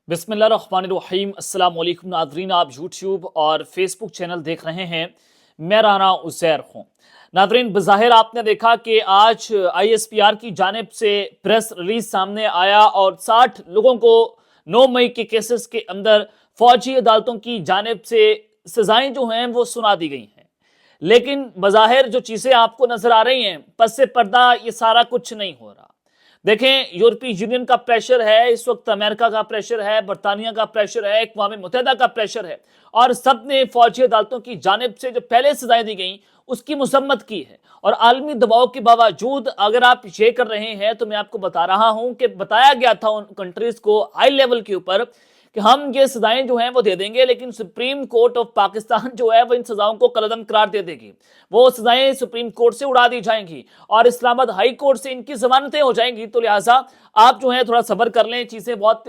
بسم اللہ الرحمن الرحیم۔ السلام علیکم ناظرین، آپ یوٹیوب اور فیس بک چینل دیکھ رہے ہیں، میں رانا عزیر ہوں۔ ناظرین، بظاہر آپ نے دیکھا کہ آج آئی ایس پی آر کی جانب سے پریس ریلیز سامنے آیا اور 60 لوگوں کو 9 مئی کے کیسز کے اندر فوجی عدالتوں کی جانب سے سزائیں جو ہیں وہ سنا دی گئی ہیں، لیکن بظاہر جو چیزیں آپ کو نظر آ رہی ہیں پس پردہ یہ سارا کچھ نہیں ہو رہا۔ دیکھیں، یورپی یونین کا پریشر ہے، اس وقت امریکہ کا پریشر ہے، برطانیہ کا پریشر ہے، اقوام متحدہ کا پریشر ہے، اور سب نے فوجی عدالتوں کی جانب سے جو پہلے سزائیں دی گئیں اس کی مذمت کی ہے۔ اور عالمی دباؤ کے باوجود اگر آپ یہ کر رہے ہیں تو میں آپ کو بتا رہا ہوں کہ بتایا گیا تھا ان کنٹریز کو ہائی لیول کے اوپر کہ ہم یہ سزائیں جو ہیں وہ دے دیں گے، لیکن سپریم کورٹ آف پاکستان جو ہے وہ ان سزاؤں کو کالعدم قرار دے دے گی۔ وہ سزائیں سپریم کورٹ سے اڑا دی جائیں گی اور اسلام آباد ہائی کورٹ سے ان کی ضمانتیں ہو جائیں گی، تو لہٰذا آپ جو ہیں تھوڑا صبر کر لیں، چیزیں بہت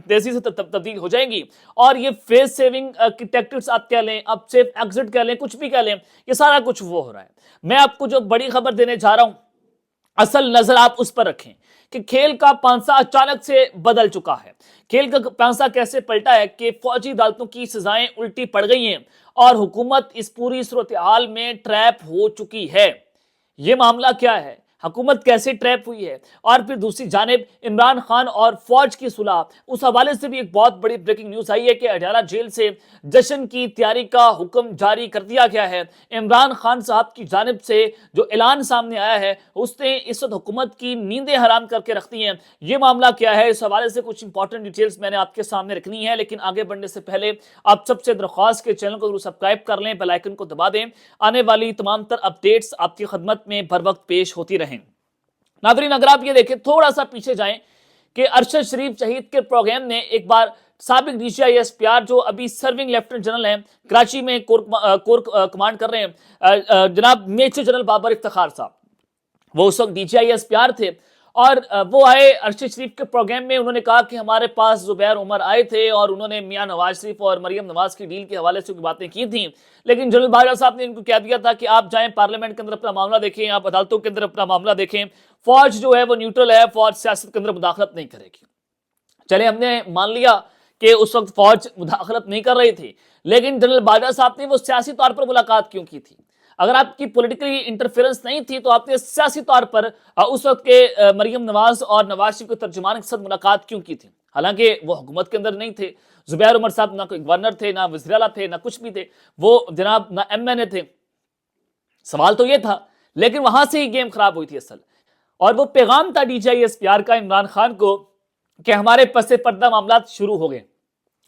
تیزی سے تبدیل ہو جائیں گی۔ اور یہ فیس سیونگ کی ٹیکٹکس آپ کہہ لیں، اب سیف ایگزٹ کہہ لیں، کچھ بھی کہہ لیں، یہ سارا کچھ وہ ہو رہا ہے۔ میں آپ کو جو بڑی خبر دینے جا رہا ہوں، اصل نظر آپ اس پر رکھیں کہ کھیل کا پانسا اچانک سے بدل چکا ہے۔ کھیل کا پانسا کیسے پلٹا ہے کہ فوجی عدالتوں کی سزائیں الٹی پڑ گئی ہیں اور حکومت اس پوری صورتحال میں ٹریپ ہو چکی ہے۔ یہ معاملہ کیا ہے؟ حکومت کیسے ٹریپ ہوئی ہے؟ اور پھر دوسری جانب عمران خان اور فوج کی صلح، اس حوالے سے بھی ایک بہت بڑی بریکنگ نیوز آئی ہے کہ اڈیالہ جیل سے جشن کی تیاری کا حکم جاری کر دیا گیا ہے۔ عمران خان صاحب کی جانب سے جو اعلان سامنے آیا ہے، اس نے اس وقت حکومت کی نیندیں حرام کر کے رکھ دی ہیں۔ یہ معاملہ کیا ہے؟ اس حوالے سے کچھ امپورٹنٹ ڈیٹیلز میں نے آپ کے سامنے رکھنی ہے، لیکن آگے بڑھنے سے پہلے آپ سب سے درخواست کے چینل کو ضرور سبسکرائب کر لیں، بیل آئیکن کو دبا دیں، آنے والی تمام تر اپڈیٹس آپ کی خدمت میں بر وقت پیش ہوتی رہیں۔ ناظرین، اگر آپ یہ دیکھیں، تھوڑا سا پیچھے جائیں کہ ارشد شریف شہید کے پروگرام نے ایک بار سابق D G I S P R جو ابھی سرونگ لیفٹنٹ جنرل ہیں، کراچی میں کور کمانڈ کر رہے ہیں، جناب میجر جنرل بابر افتخار صاحب، وہ اس وقت D G I S P R تھے، اور وہ آئے ارشد شریف کے پروگرام میں، انہوں نے کہا کہ ہمارے پاس زبیر عمر آئے تھے اور انہوں نے میاں نواز شریف اور مریم نواز کی ڈیل کے حوالے سے باتیں کی تھیں، لیکن جنرل باجوہ صاحب نے ان کو کہہ دیا تھا کہ آپ جائیں پارلیمنٹ کے اندر اپنا معاملہ دیکھیں، آپ عدالتوں کے اندر اپنا معاملہ دیکھیں، فوج جو ہے وہ نیوٹرل ہے، فوج سیاست کے اندر مداخلت نہیں کرے گی۔ چلے، ہم نے مان لیا کہ اس وقت فوج مداخلت نہیں کر رہی تھی، لیکن جنرل باجوہ صاحب نے وہ سیاسی طور پر ملاقات کیوں کی تھی؟ اگر آپ کی پولیٹیکلی انٹرفیرنس نہیں تھی تو آپ نے سیاسی طور پر اس وقت کے مریم نواز اور نواز شریف کے ترجمان کے ساتھ ملاقات کیوں کی تھی؟ حالانکہ وہ حکومت کے اندر نہیں تھے، زبیر عمر صاحب نہ کوئی گورنر تھے، نہ وزیر اعلیٰ تھے، نہ کچھ بھی تھے، وہ جناب نہ ایم این اے تھے۔ سوال تو یہ تھا، لیکن وہاں سے ہی گیم خراب ہوئی تھی اصل، اور وہ پیغام تھا D G I S P R کا عمران خان کو کہ ہمارے پس پردہ معاملات شروع ہو گئے،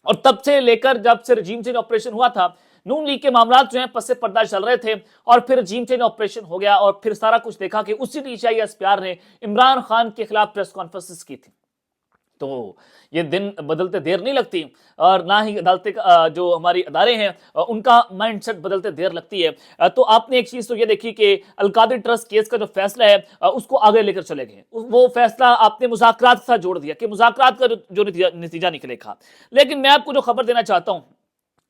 اور تب سے لے کر جب سے رجیم چینج آپریشن ہوا تھا، نون لیگ کے معاملات جو ہیں پس پردہ چل رہے تھے، اور پھر رجیم چینج آپریشن ہو گیا، اور پھر سارا کچھ دیکھا کہ اسی D G I S P R نے عمران خان کے خلاف پریس کانفرنسز کی تھی۔ تو یہ دن بدلتے دیر نہیں لگتی، اور نہ ہی عدالتیں جو ہماری ادارے ہیں ان کا مائنڈ سیٹ بدلتے دیر لگتی ہے۔ تو آپ نے ایک چیز تو یہ دیکھی کہ القادری ٹرسٹ کیس کا جو فیصلہ ہے اس کو آگے لے کر چلے گئے، وہ فیصلہ آپ نے مذاکرات کے ساتھ جوڑ دیا کہ مذاکرات کا جو نتیجہ نکلے گا۔ لیکن میں آپ کو جو خبر دینا چاہتا ہوں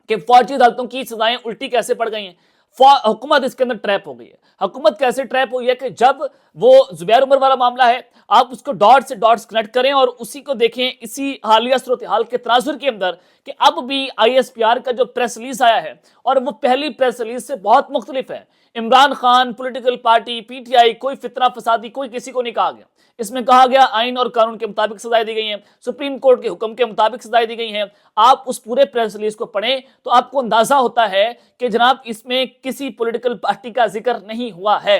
کہ فوجی عدالتوں کی سزائیں الٹی کیسے پڑ گئی ہیں، حکومت اس کے اندر ٹریپ ہو گئی ہے۔ حکومت کیسے ٹریپ ہوئی ہے کہ جب وہ زبیر عمر والا معاملہ ہے، آپ اس کو ڈاٹ سے ڈاٹس کنیکٹ کریں اور اسی کو دیکھیں اسی حالیہ صورتحال کے تناظر کے اندر کہ اب بھی آئی ایس پی آر کا جو پریس ریلیز آیا ہے، اور وہ پہلی پریس ریلیز سے بہت مختلف ہے۔ Imran Khan, political party, P T I, کوئی فتنہ فسادی کوئی کسی کو نہیں کہا گیا۔ اس میں کہا گیا آئین اور قانون کے مطابق سزائیں دی گئی ہیں، سپریم کورٹ کے حکم کے مطابق سزائیں دی گئی ہیں۔ آپ اس پورے پریس ریلیز کو پڑھیں تو آپ کو اندازہ ہوتا ہے کہ جناب اس میں کسی پولیٹیکل پارٹی کا ذکر نہیں ہوا ہے۔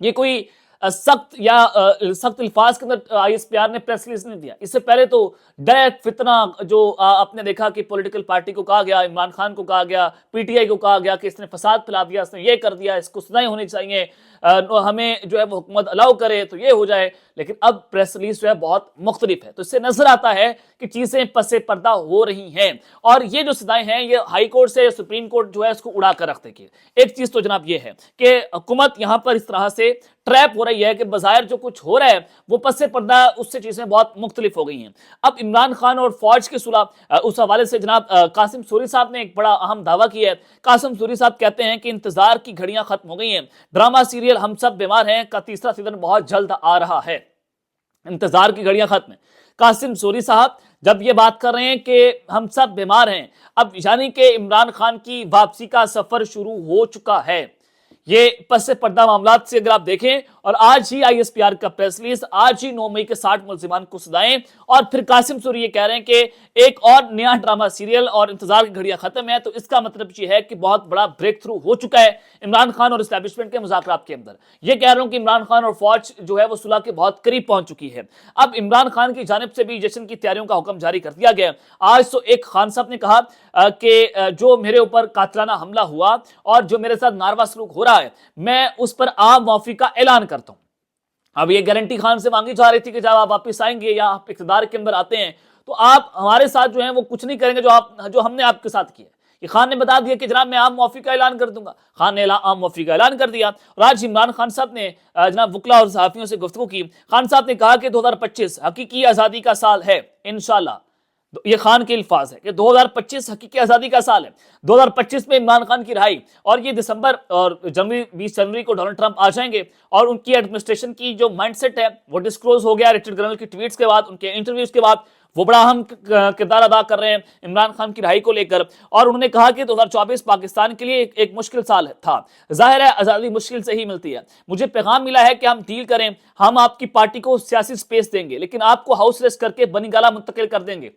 یہ کوئی سخت الفاظ کے اندر آئی ایس پی آر نے پریس ریلیز نہیں دیا۔ اس سے پہلے تو ڈائریکٹ فتنہ جو آپ نے دیکھا کہ پولیٹیکل پارٹی کو کہا گیا، عمران خان کو کہا گیا، پی ٹی آئی کو کہا گیا کہ اس نے فساد پھیلا دیا، اس نے یہ کر دیا، اس کو سزائیں ہونی چاہیے، ہمیں جو ہے وہ حکومت الاؤ کرے تو یہ ہو جائے۔ لیکن اب پریس ریلیز جو ہے بہت مختلف ہے، تو اس سے نظر آتا ہے کہ چیزیں پس پردہ ہو رہی ہیں، اور یہ جو سزائیں ہیں یہ ہائی کورٹ سے سپریم کورٹ جو ہے اس کو اڑا کر رکھ دے گی۔ ایک چیز تو جناب یہ ہے کہ حکومت یہاں پر اس طرح سے ٹریپ ہو رہی ہے کہ بظاہر جو کچھ ہو رہا ہے وہ پس پردہ اس سے چیزیں بہت مختلف ہو گئی ہیں۔ اب عمران خان اور فوج کے صلح، اس حوالے سے جناب قاسم سوری صاحب نے ایک بڑا اہم دعویٰ کیا ہے۔ قاسم سوری صاحب کہتے ہیں کہ انتظار کی گھڑیاں ختم ہو گئی ہیں، ڈرامہ سیریل ہم سب بیمار ہیں کا تیسرا سیزن بہت جلد آ رہا ہے۔ انتظار کی گھڑیاں ختم ہیں۔ قاسم سوری صاحب جب یہ بات کر رہے ہیں کہ ہم سب بیمار ہیں، اب یعنی کہ عمران خان کی واپسی کا سفر شروع ہو چکا ہے۔ یہ پس پردہ معاملات سے اگر آپ دیکھیں، اور آج ہی آئی ایس پی آر کا پریس ریلیز، آج ہی 9 مئی کے 60 ملزمان کو سزائیں، اور پھر قاسم سوری یہ کہہ رہے ہیں کہ ایک اور نیا ڈرامہ سیریل اور انتظار کی گھڑیاں ختم ہے۔ تو اس کا مطلب یہ ہے کہ بہت بڑا بریک تھرو ہو چکا ہے عمران خان اور اسٹیبلشمنٹ کے مذاکرات کے اندر۔ یہ کہہ رہا ہوں کہ عمران خان اور فوج جو ہے وہ صلح کے بہت قریب پہنچ چکی ہے۔ اب عمران خان کی جانب سے بھی جشن کی تیاریوں کا حکم جاری کر دیا گیا۔ آج تو ایک خان صاحب نے کہا کہ جو میرے اوپر قاتلانہ حملہ ہوا اور جو میرے ساتھ ناروا سلوک ہو رہا ہے، میں اس پر عام معافی کا اعلان کرتا ہوں۔ اب یہ گارنٹی خان سے مانگی جا رہی تھی کہ جب آپ واپس آئیں گے یا آپ اقتدار کے اندر آتے ہیں تو آپ ہمارے ساتھ جو ہیں وہ کچھ نہیں کریں گے جو ہم نے آپ کے ساتھ کیا۔ یہ خان نے بتا دیا کہ جناب میں عام معافی کا اعلان کر دوں گا۔ خان نے عام معافی کا اعلان کر دیا، اور آج عمران خان صاحب نے جناب وکلا اور صحافیوں سے گفتگو کی۔ خان صاحب نے کہا کہ 2025 حقیقی آزادی کا سال ہے انشاءاللہ۔ یہ خان کے الفاظ ہے کہ 2025 حقیقی آزادی کا سال ہے۔ 2025 میں عمران خان کی رہائی، اور یہ دسمبر اور جنوری 20 جنوری کو ڈونلڈ ٹرمپ آ جائیں گے، اور ان کی ایڈمنسٹریشن کی جو مائنڈ سیٹ ہے وہ ڈسکلوز ہو گیا رچرڈ گرنل کی ٹویٹس کے بعد، ان کے انٹرویوز کے بعد۔ وہ بڑا اہم کردار ادا کر رہے ہیں عمران خان کی رہائی کو لے کر، اور انہوں نے کہا کہ 2024 پاکستان کے لیے ایک مشکل سال تھا۔ ظاہر ہے آزادی مشکل سے ہی ملتی ہے۔ مجھے پیغام ملا ہے کہ ہم ڈیل کریں، ہم آپ کی پارٹی کو سیاسی سپیس دیں گے، لیکن آپ کو ہاؤس ریسٹ کر کے بنی گالہ منتقل کر دیں گے۔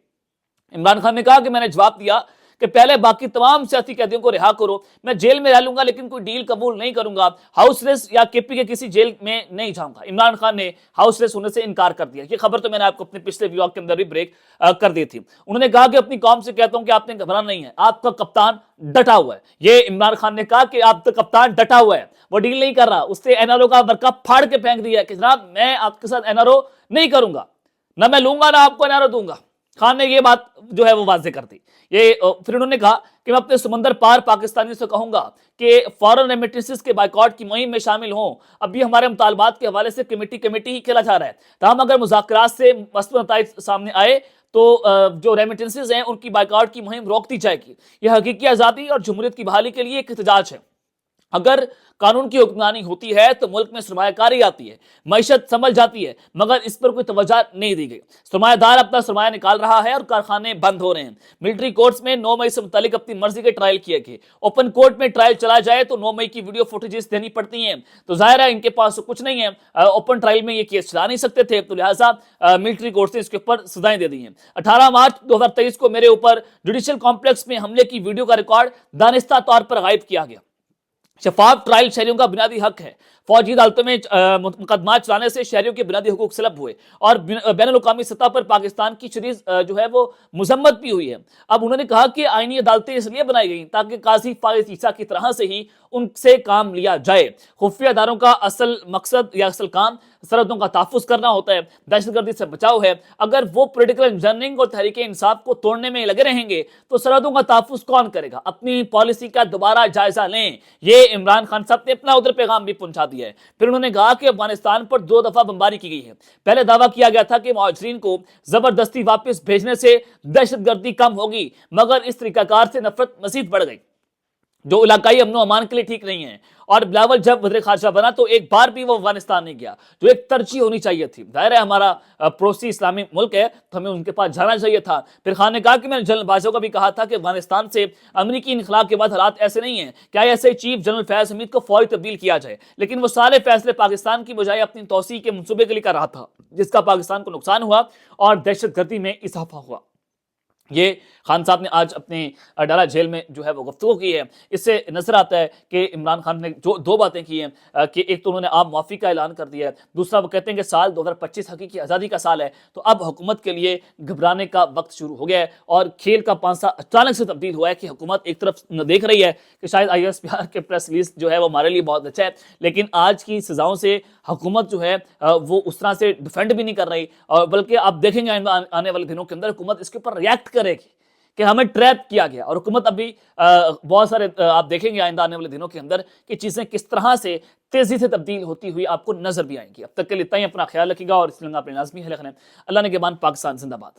عمران خان نے کہا کہ میں نے جواب دیا کہ پہلے باقی تمام سیاسی قیدیوں کو رہا کرو، میں جیل میں رہ لوں گا لیکن کوئی ڈیل قبول نہیں کروں گا، ہاؤس ریسٹ یا کے پی کے کسی جیل میں نہیں جاؤں گا۔ عمران خان نے ہاؤس ریسٹ ہونے سے انکار کر دیا۔ یہ خبر تو میں نے آپ کو اپنے پچھلے ویلاگ کے اندر بھی بریک کر دی تھی۔ انہوں نے کہا کہ اپنی قوم سے کہتا ہوں کہ آپ نے گھبرانا نہیں ہے، آپ کا کپتان ڈٹا ہوا ہے۔ یہ عمران خان نے کہا کہ آپ کا کپتان ڈٹا ہوا ہے، وہ ڈیل نہیں کر رہا۔ اس نے این آر او کا برقع پھاڑ کے پھینک دیا کہ جناب میں آپ کے ساتھ این آر او نہیں کروں گا، نہ میں لوں گا نہ آپ کو این آر او دوں گا۔ خان نے یہ بات جو ہے وہ واضح کر دی۔ پھر انہوں نے کہا کہ میں اپنے سمندر پار پاکستانیوں سے کہوں گا کہ فورن ریمیٹنسز کے بائیکاٹ کی مہم میں شامل ہوں۔ اب بھی ہمارے مطالبات کے حوالے سے کمیٹی ہی کھیلا جا رہا ہے، تاہم اگر مذاکرات سے مثبت نتائج سامنے آئے تو جو ریمیٹنسز ہیں ان کی بائیکاٹ کی مہم روک دی جائے گی۔ یہ حقیقی آزادی اور جمہوریت کی بحالی کے لیے ایک احتجاج ہے۔ اگر قانون کی حکمرانی ہوتی ہے تو ملک میں سرمایہ کاری آتی ہے، معیشت سنبھل جاتی ہے، مگر اس پر کوئی توجہ نہیں دی گئی۔ سرمایہ دار اپنا سرمایہ نکال رہا ہے اور کارخانے بند ہو رہے ہیں۔ ملٹری کورٹس میں 9 مئی سے متعلق اپنی مرضی کے ٹرائل کیے گئے، اوپن کورٹ میں ٹرائل چلا جائے تو 9 مئی کی ویڈیو فوٹیجز دینی پڑتی ہیں، تو ظاہر ہے ان کے پاس کچھ نہیں ہے، اوپن ٹرائل میں یہ کیس چلا نہیں سکتے تھے، تو لہٰذا ملٹری کورٹس نے اس کے اوپر سزائیں دے دی ہیں۔ 18 مارچ 2023 کو میرے اوپر جوڈیشل کمپلیکس میں حملے کی ویڈیو کا ریکارڈ دانستہ طور پر غائب کیا گیا۔ شفاف ٹرائل شہریوں کا بنیادی حق ہے۔ فوجی عدالتوں میں مقدمات چلانے سے شہریوں کے بنیادی حقوق سلب ہوئے، اور بین الاقوامی سطح پر پاکستان کی شدید جو ہے وہ مذمت بھی ہوئی ہے۔ اب انہوں نے کہا کہ آئینی عدالتیں اس لیے بنائی گئیں تاکہ قاضی فائز عیسیٰ کی طرح سے ہی ان سے کام لیا جائے۔ خفیہ اداروں کا اصل مقصد یا اصل کام سرحدوں کا تحفظ کرنا ہوتا ہے، دہشت گردی سے بچاؤ ہے۔ اگر وہ پولیٹیکل انجینئرنگ اور تحریک انصاف کو توڑنے میں لگے رہیں گے تو سرحدوں کا تحفظ کون کرے گا؟ اپنی پالیسی کا دوبارہ جائزہ لیں۔ یہ عمران خان صاحب نے اپنا ادھر پیغام بھی پہنچا دیا ہے۔ پھر انہوں نے کہا کہ افغانستان پر 2 دفعہ بمباری کی گئی ہے۔ پہلے دعویٰ کیا گیا تھا کہ مہاجرین کو زبردستی واپس بھیجنے سے دہشت گردی کم ہوگی، مگر اس طریقہ کار سے نفرت مزید بڑھ گئی، جو علاقائی امن و امان کے لیے ٹھیک نہیں ہے۔ اور بلاول جب وزیر خارجہ بنا تو ایک بار بھی وہ افغانستان نہیں گیا، جو ایک ترجیح ہونی چاہیے تھی۔ ظاہر ہے ہمارا پڑوسی اسلامی ملک ہے تو ہمیں ان کے پاس جانا چاہیے تھا۔ پھر خان نے کہا کہ میں نے جنرل باجوہ کو بھی کہا تھا کہ افغانستان سے امریکی انخلا کے بعد حالات ایسے نہیں ہیں، کیا ایسے چیف جنرل فیاض حمید کو فوری تبدیل کیا جائے، لیکن وہ سارے فیصلے پاکستان کی بجائے اپنی توسیع کے منصوبے کے لیے کر رہا تھا، جس کا پاکستان کو نقصان ہوا اور دہشت گردی میں اضافہ ہوا۔ یہ خان صاحب نے آج اپنے ڈالا جیل میں جو ہے وہ گفتگو کی ہے۔ اس سے نظر آتا ہے کہ عمران خان نے جو 2 باتیں کی ہیں کہ ایک تو انہوں نے عام معافی کا اعلان کر دیا ہے، دوسرا وہ کہتے ہیں کہ سال 2025 حقیقی آزادی کا سال ہے، تو اب حکومت کے لیے گھبرانے کا وقت شروع ہو گیا ہے، اور کھیل کا پانسا اچانک سے تبدیل ہوا ہے کہ حکومت ایک طرف دیکھ رہی ہے کہ شاید آئی ایس پی آر کے پریس ریلیز جو ہے وہ ہمارے لیے بہت اچھا ہے، لیکن آج کی سزاؤں سے حکومت جو ہے وہ اس طرح سے ڈیفینڈ بھی نہیں کر رہی، اور بلکہ آپ دیکھیں گے آنے والے دنوں کے اندر حکومت اس کے اوپر ریئیکٹ کرے گی کہ ہمیں ٹریپ کیا گیا، اور حکومت ابھی بہت سارے آپ دیکھیں گے آئندہ آنے والے دنوں کے اندر کہ چیزیں کس طرح سے تیزی سے تبدیل ہوتی ہوئی آپ کو نظر بھی آئیں گی۔ اب تک کے لیے اتنا ہی، اپنا خیال رکھیے گا اور اس لیے اپنے لازمی خیال رکھیں۔ اللہ نے کے بعد پاکستان زندہ باد۔